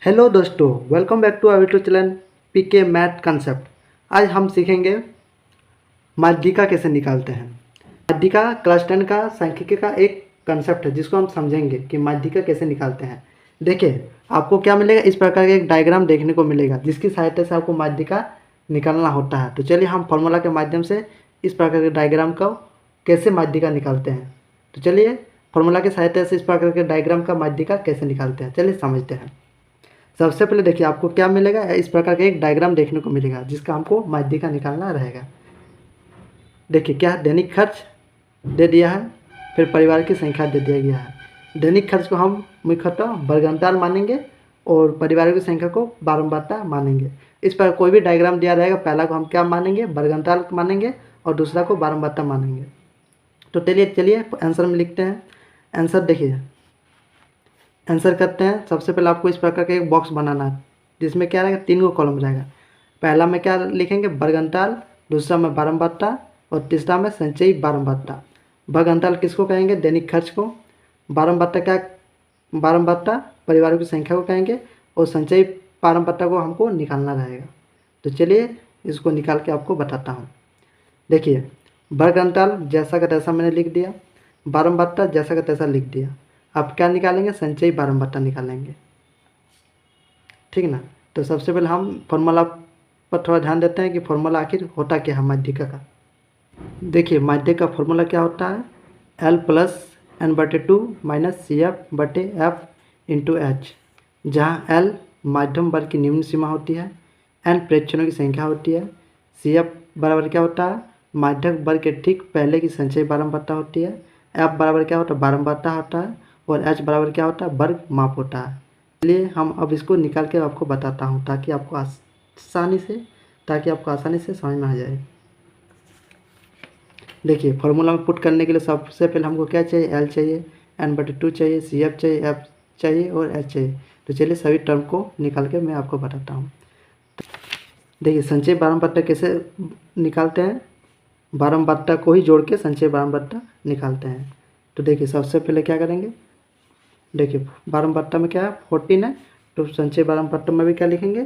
Hello दोस्तों, welcome back to our YouTube channel PK math concept. आज हम सीखेंगे माध्यिका कैसे निकालते हैं। माध्यिका क्लास 10 का सांख्यिकी का एक कंसेप्ट है जिसको हम समझेंगे कि माध्यिका कैसे निकालते हैं। देखिए, आपको क्या मिलेगा, इस प्रकार का एक डायग्राम देखने को मिलेगा जिसकी सहायता से आपको माध्यिका निकालना होता है। तो चलिए हम फॉर्मूला के माध्यम से इस प्रकार के डायग्राम को कैसे माध्यिका निकालते हैं। तो चलिए फॉर्मूला की सहायता से इस प्रकार के डायग्राम का माध्यिका कैसे निकालते हैं, चलिए समझते हैं। सबसे पहले देखिए, आपको क्या मिलेगा, इस प्रकार का एक डायग्राम देखने को मिलेगा जिसका हमको माध्यिका निकालना रहेगा। देखिए क्या दैनिक खर्च दे दिया है, फिर परिवार की संख्या दे दिया गया है। दैनिक खर्च को हम मुख्यतः वर्गांतर मानेंगे और परिवार की संख्या को बारंबारता मानेंगे। इस पर कोई भी डायग्राम दिया रहेगा, पहला को हम क्या मानेंगे, वर्गांतर मानेंगे और दूसरा को बारंबारता मानेंगे। तो चलिए आंसर में लिखते हैं। आंसर देखिए, आंसर करते हैं। सबसे पहले आपको इस प्रकार का एक बॉक्स बनाना है जिसमें क्या रहेगा, 3 कॉलम रहेगा। पहला में क्या लिखेंगे, वर्गांतर, दूसरा में बारंबारता और तीसरा में संचयी बारंबारता। वर्गांतर किसको कहेंगे, दैनिक खर्च को। बारंबारता परिवारों की संख्या को कहेंगे और संचयी बारंबारता को हमको निकालना रहेगा। तो चलिए इसको निकाल के आपको बताता हूँ। देखिए, वर्गांतर जैसा का तैसा मैंने लिख दिया, बारंबारता जैसा का तैसा लिख दिया। आप क्या निकालेंगे, संचयी बारंबारता निकालेंगे, ठीक ना। तो सबसे पहले हम फॉर्मूला पर थोड़ा ध्यान देते हैं कि फॉर्मूला आखिर होता क्या है माध्यिका का। देखिए, माध्यिका का फॉर्मूला क्या होता है, L plus n/2 minus CF/F into H, जहाँ L माध्यम वर्ग की निम्न सीमा होती है, n प्रेक्षणों की संख्या होती है, CF बराबर क्या होता है, माध्यक वर्ग के ठीक पहले की संचयी बारंबारता होती है, F बराबर क्या होता है, बारंबारता होता है और H बराबर क्या होता है, वर्ग माप होता है। चलिए हम अब इसको निकाल के आपको बताता हूँ ताकि आपको आसानी से समझ में आ जाए। देखिए, फॉर्मूला में पुट करने के लिए सबसे पहले हमको क्या चाहिए, L चाहिए, n/2 चाहिए, CF चाहिए, F चाहिए और H चाहिए। तो चलिए सभी टर्म को निकाल के मैं आपको बताता हूँ। देखिए, संचयी बारंबारता कैसे निकालते हैं, बारंबारता को ही जोड़ के संचयी बारंबारता निकालते हैं। तो देखिए सबसे पहले क्या करेंगे, देखिए बारंबारता में क्या है, 14 है, तो संचयी बारंबारता में भी क्या लिखेंगे,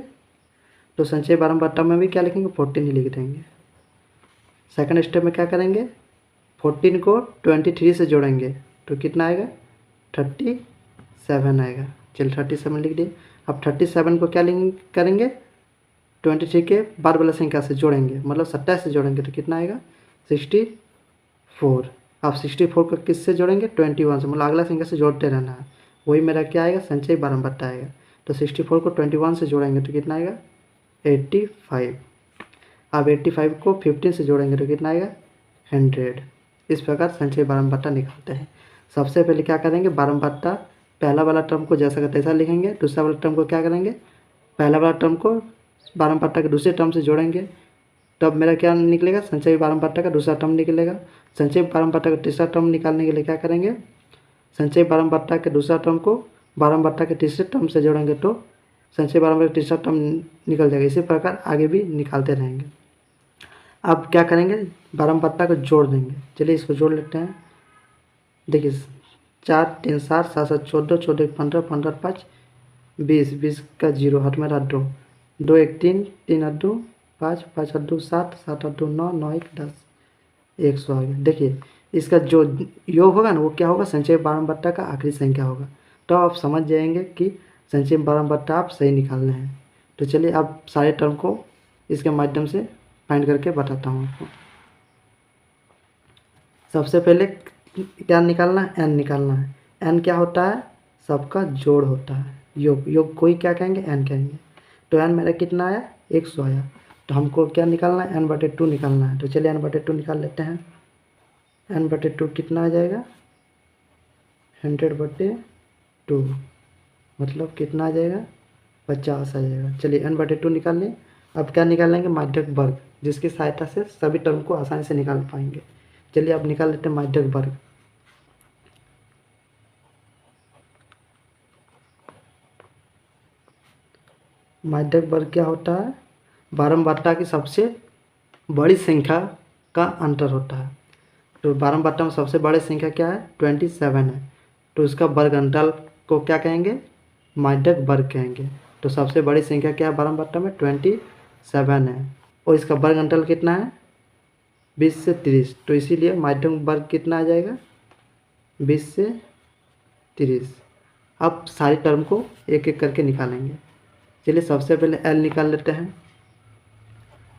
तो संचयी बारंबारता में भी क्या लिखेंगे, 14 ही लिख देंगे। सेकंड स्टेप में क्या करेंगे, 14 को 23 से जोड़ेंगे तो कितना आएगा, 37 आएगा। चलिए 37 लिख दिए। अब 37 को क्या करेंगे, 23 के बाद वाला संख्या से जोड़ेंगे, मतलब 27 से जोड़ेंगे तो कितना आएगा, 64। अब 64 को किस से जोड़ेंगे, 21 से, मतलब अगला संख्या से जोड़ते रहना है। वही मेरा क्या आएगा, संचयी बारंबारता आएगा। तो 64 को 21 से जोड़ेंगे तो कितना आएगा, 85। अब 85 को 15 से जोड़ेंगे तो कितना आएगा, 100। इस प्रकार संचयी बारंबारता निकालते हैं। सबसे पहले क्या करेंगे, बारंबारता पहला वाला टर्म को जैसा का तैसा लिखेंगे, दूसरा वाला टर्म को क्या करेंगे, पहला वाला टर्म को बारंबारता के दूसरे टर्म से जोड़ेंगे, तब मेरा क्या निकलेगा, संचयी बारंबारता का दूसरा टर्म निकलेगा। संचयी बारंबारता का तीसरा टर्म निकालने के लिए क्या करेंगे, संचयी बारंबारता के दूसरा टर्म को बारंबारता के तीसरे टर्म से जोड़ेंगे तो संचयी बारंबारता का तीसरा टर्म निकल जाएगा। इसी प्रकार आगे भी निकालते रहेंगे। अब क्या करेंगे, बारंबारता को जोड़ देंगे। चलिए इसको जोड़ लेते हैं। देखिए 4 3 7 7 7 14 14 1 15 15 5 20 20 का 0 हट में 2 2 1 3 3 8 2 5 5 8 2 7 7 8 2 9 9 1 10 100 आ गया। देखिए इसका जो योग होगा ना, वो क्या होगा, संचयी बारंबारता का आखिरी संख्या होगा। तो आप समझ जाएंगे कि संचयी बारंबारता आप सही निकालने हैं। तो चलिए अब सारे टर्म को इसके माध्यम से फाइंड करके बताता हूँ आपको। सबसे पहले क्या निकालना है, n निकालना है। n क्या होता है, सबका जोड़ होता है, योग कोई क्या कहेंगे, n कहेंगे। तो n मेरा कितना आया, 100 आया। तो हमको क्या निकालना है, n/2 निकालना है। तो चलिए n/2 निकाल लेते हैं। n/2 कितना आ जाएगा, 100/2, मतलब कितना आ जाएगा, 50 आ जाएगा। चलिए n/2 निकाल लें। अब क्या निकालेंगे, माध्यक वर्ग, जिसकी सहायता से सभी टर्म को आसानी से निकाल पाएंगे। चलिए अब निकाल लेते हैं माध्यक वर्ग। माध्यक वर्ग क्या होता है, बारंबारता की सबसे बड़ी संख्या का अंतर होता है। तो बारंबारता में सबसे बड़ी संख्या क्या है, 27 है। तो उसका वर्ग अंतर को क्या कहेंगे, माध्यक वर्ग कहेंगे। तो सबसे बड़ी संख्या क्या है 12/2 में 27 है। और इसका वर्ग अंतराल कितना है 20 से 30, तो इसीलिए मध्यम वर्ग कितना आ जाएगा 20 से 30। अब सारी टर्म को एक एक करके निकालेंगे। चलिए सबसे पहले एल निकाल लेते हैं।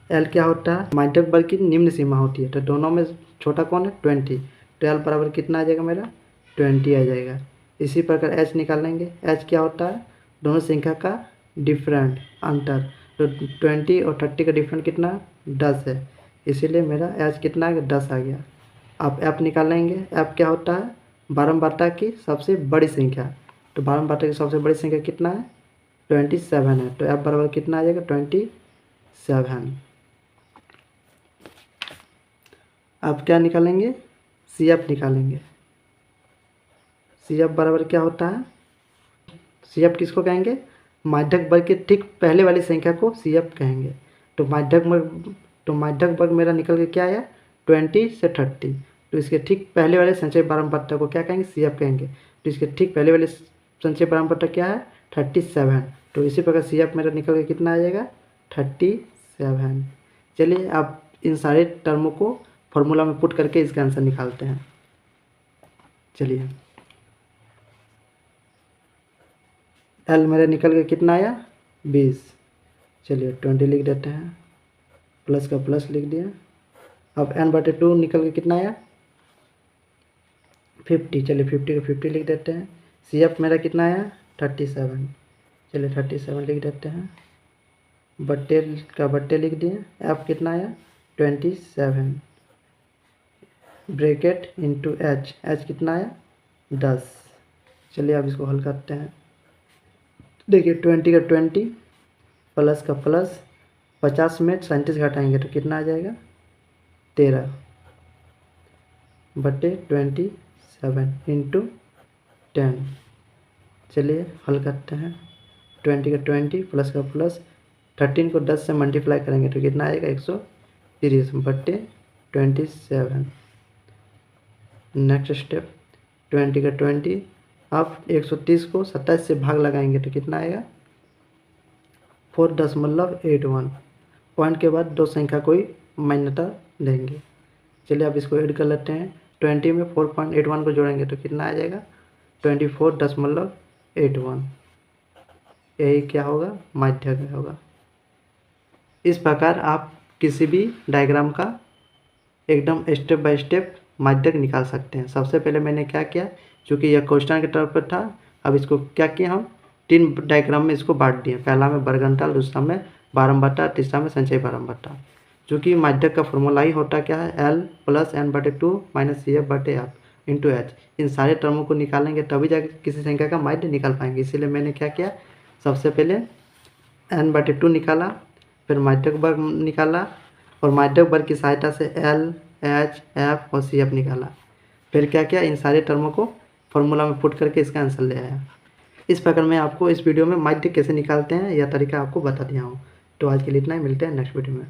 एल क्या होता है मध्यक वर्ग की निम्न सीमा होती है, तो दोनों में छोटा कौन है 20, तो एल बराबर कितना आ जाएगा मेरा 20 आ जाएगा। इसी प्रकार एच निकालेंगे। एच क्या होता है दोनों संख्या का डिफरेंट अंतर, तो 20 और 30 का डिफरेंट कितना 10 है, इसीलिए मेरा एच कितना आ गया 10 आ गया। अब एफ निकालेंगे। एफ क्या होता है 12/2 की सबसे बड़ी संख्या, तो 12/2 की सबसे बड़ी संख्या कितना है 27 है, तो एफ बराबर कितना आ जाएगा 27। अब क्या निकालेंगे सी एफ निकालेंगे। सी एफ बराबर क्या होता है सी एफ किसको कहेंगे मध्यक वर्ग के ठीक पहले वाली संख्या को सी एफ कहेंगे। तो मध्यक वर्ग मेरा निकल के क्या आया 20 से 30, तो इसके ठीक पहले वाले संचय 12/2 को क्या कहेंगे सी एफ कहेंगे। तो इसके ठीक पहले वाले संचय 12/2 क्या है 37, तो इसी प्रकार सी एफ मेरा निकल के कितना आ जाएगा 37। चलिए अब इन सारे टर्मों को फॉर्मूला में पुट करके इसका आंसर निकालते हैं। चलिए एल मेरा निकल के कितना आया 20, चलिए 20 लिख देते हैं, प्लस का प्लस लिख दिया। अब n/2 निकल के कितना आया 50, चलिए 50 का 50 लिख देते हैं। सी एफ मेरा कितना आया 37, चलिए 37 लिख देते हैं, बट्टे का बट्टे लिख दिए। एफ कितना आया 27, ब्रैकेट इंटू एच, एच कितना आया 10। चलिए अब इसको हल करते हैं। देखिए 20 का 20 प्लस का प्लस, 50 में 37 घटाएंगे तो कितना आ जाएगा 13 बटे 27 इंटू 10। चलिए हल करते हैं। 20 का 20 प्लस का प्लस, 13 को 10 से मल्टीप्लाई करेंगे तो कितना आएगा 130 बटे 27। नेक्स्ट स्टेप 20 का 20, अब 130 को 27 से भाग लगाएंगे तो कितना आएगा 4.81। पॉइंट के बाद दो संख्या को ही मान्यता देंगे। चलिए अब इसको ऐड कर लेते हैं। 20 में 4.81 को जोड़ेंगे तो कितना आ जाएगा 24.81। यही क्या होगा माध्यक होगा। इस प्रकार आप किसी भी डायग्राम का एकदम स्टेप बाय स्टेप माध्यक निकाल सकते हैं। सबसे पहले मैंने क्या किया, क्योंकि यह क्वेश्चन के तौर पर था, अब इसको क्या किया हम 3 डायग्राम में इसको बांट दिए। पहला में वर्ग अंतराल, दूसरा में 12/2, तीसरा में संचय 12/2। चूँकि माध्यक का फॉर्मूला ही होता क्या है L + n/2 - CF/F into H. इन सारे टर्मों को निकालेंगे तभी जाकर किसी संख्या का माध्य निकाल पाएंगे। इसीलिए मैंने क्या किया, सबसे पहले n/2 निकाला, फिर माध्यक वर्ग निकाला और माध्यक वर्ग की सहायता से L, H, F और CF निकाला। फिर क्या किया, इन सारे टर्मों को फॉर्मूला में पुट करके इसका आंसर ले आया। इस प्रकार मैं आपको इस वीडियो में माध्य कैसे निकालते हैं यह तरीका आपको बता दिया हूँ। तो आज के लिए इतना ही, मिलते हैं नेक्स्ट वीडियो में।